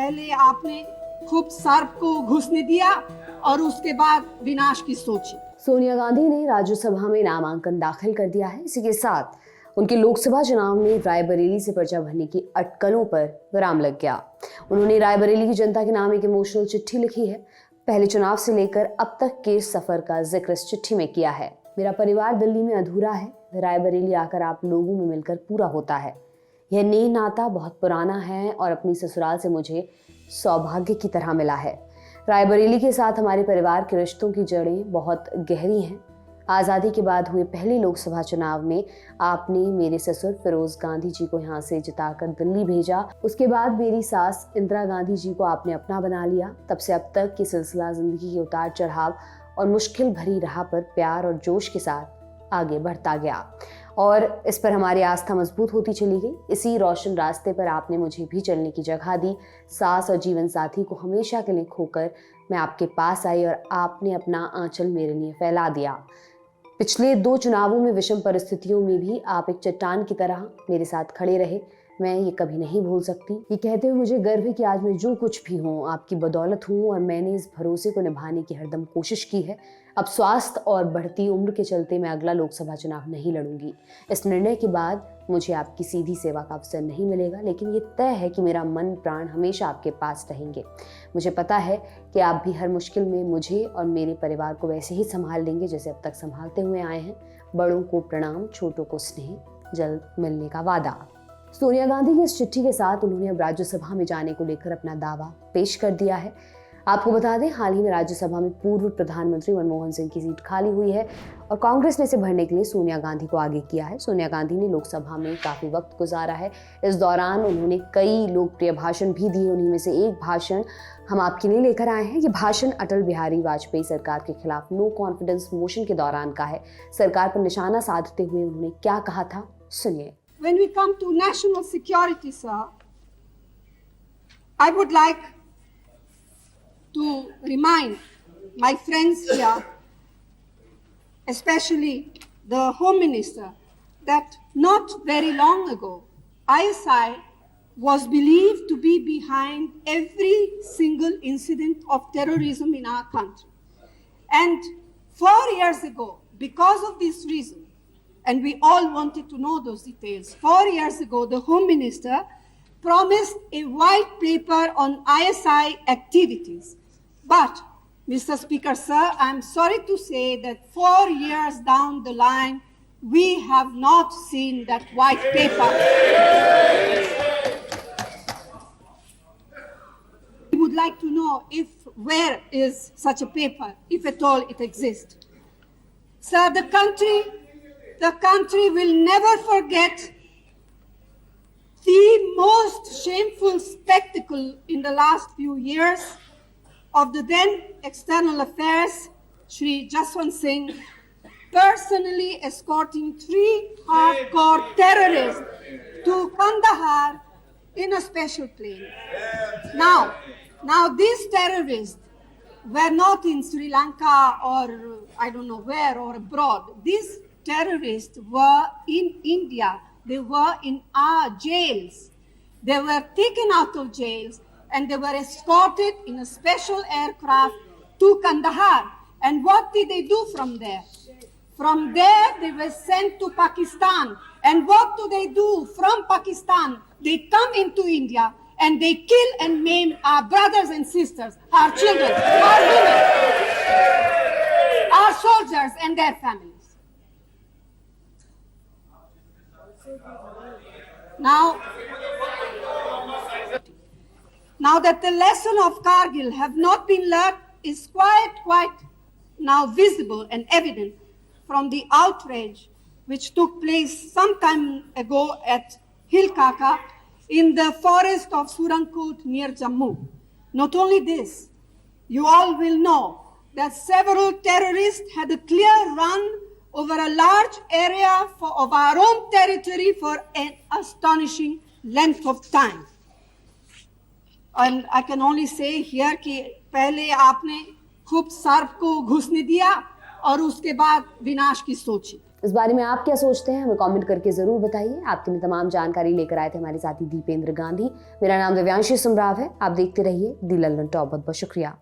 पहले आपने खूब सर्प को घुसने दिया और उसके बाद विनाश की सोची। सोनिया गांधी ने राज्यसभा में नामांकन दाखिल कर दिया है। इसी के साथ उनके लोकसभा चुनाव में रायबरेली से पर्चा भरने की अटकलों पर विराम लग गया। उन्होंने रायबरेली की जनता के नाम एक इमोशनल चिट्ठी लिखी है। पहले चुनाव से लेकर अब तक के सफर का जिक्र इस चिट्ठी में किया है। मेरा परिवार दिल्ली में अधूरा है, रायबरेली आकर आप लोगों में मिलकर पूरा होता है। यह नेह नाता बहुत पुराना है और अपनी ससुराल से मुझे सौभाग्य की तरह मिला है। रायबरेली के साथ हमारे परिवार के रिश्तों की जड़ें बहुत गहरी हैं। आज़ादी के बाद हुए पहले लोकसभा चुनाव में आपने मेरे ससुर फिरोज गांधी जी को यहाँ से जिताकर दिल्ली भेजा। उसके बाद मेरी सास इंदिरा गांधी जी को आपने अपना बना लिया। तब से अब तक की सिलसिला जिंदगी के उतार चढ़ाव और मुश्किल भरी राह पर प्यार और जोश के साथ आगे बढ़ता गया और इस पर हमारी आस्था मजबूत होती चली गई। इसी रोशन रास्ते पर आपने मुझे भी चलने की जगह दी। सास और जीवन साथी को हमेशा के लिए खोकर मैं आपके पास आई और आपने अपना आंचल मेरे लिए फैला दिया। पिछले 2 चुनावों में विषम परिस्थितियों में भी आप एक चट्टान की तरह मेरे साथ खड़े रहे। मैं ये कभी नहीं भूल सकती। ये कहते हुए मुझे गर्व है कि आज मैं जो कुछ भी हूँ आपकी बदौलत हूँ और मैंने इस भरोसे को निभाने की हरदम कोशिश की है। अब स्वास्थ्य और बढ़ती उम्र के चलते मैं अगला लोकसभा चुनाव नहीं लड़ूंगी। इस निर्णय के बाद मुझे आपकी सीधी सेवा का अवसर नहीं मिलेगा, लेकिन ये तय है कि मेरा मन प्राण हमेशा आपके पास रहेंगे। मुझे पता है कि आप भी हर मुश्किल में मुझे और मेरे परिवार को वैसे ही संभाल लेंगे जैसे अब तक संभालते हुए आए हैं। बड़ों को प्रणाम, छोटों को स्नेह, जल्द मिलने का वादा। सोनिया गांधी की इस चिट्ठी के साथ उन्होंने अब राज्यसभा में जाने को लेकर अपना दावा पेश कर दिया है। आपको बता दें, हाल ही में राज्यसभा में पूर्व प्रधानमंत्री मनमोहन सिंह की सीट खाली हुई है और कांग्रेस ने इसे भरने के लिए सोनिया गांधी को आगे किया है। सोनिया गांधी ने लोकसभा में काफी वक्त गुजारा है। इस दौरान उन्होंने कई लोकप्रिय भाषण भी दिए। उन्हीं में से एक भाषण हम आपके लिए लेकर आए हैं। ये भाषण अटल बिहारी वाजपेयी सरकार के खिलाफ नो कॉन्फिडेंस मोशन के दौरान का है। सरकार पर निशाना साधते हुए उन्होंने क्या कहा था, सुनिए। When we come to national security, sir, I would like to remind my friends here, especially the Home Minister, that not very long ago, ISI was believed to be behind every single incident of terrorism in our country. And 4 years ago, because of this reason, and we all wanted to know those details, 4 years ago, the Home Minister promised a white paper on ISI activities. But, Mr. Speaker, sir, I'm sorry to say that 4 years down the line, we have not seen that white paper. We would like to know where is such a paper, if at all it exists. Sir, the country will never forget the most shameful spectacle in the last few years of the then External Affairs, Shri Jaswant Singh, personally escorting 3 hardcore terrorists to Kandahar in a special plane. Now these terrorists were not in Sri Lanka or I don't know where or abroad. These terrorists were in India. They were in our jails. They were taken out of jails and they were escorted in a special aircraft to Kandahar. And what did they do from there? From there, they were sent to Pakistan. And what do they do from Pakistan? They come into India and they kill and maim our brothers and sisters, our children, our women, our soldiers and their families. Now that the lesson of Kargil have not been learned is quite now visible and evident from the outrage which took place some time ago at Hilkaka in the forest of Surankot near Jammu. Not only this, you all will know that several terrorists had a clear run over a large area of our own territory for an astonishing length of time. And I can only say here कि पहले आपने खूब सर्प को घुसने दिया और उसके बाद विनाश की सोची। इस बारे में आप क्या सोचते हैं, हमें कमेंट करके जरूर बताइए। आपके लिए तमाम जानकारी लेकर आए थे हमारे साथी दीपेंद्र गांधी। मेरा नाम दिव्यांशी सुमराव है। आप देखते रहिए दी लल्लन टॉप। बहुत बहुत शुक्रिया।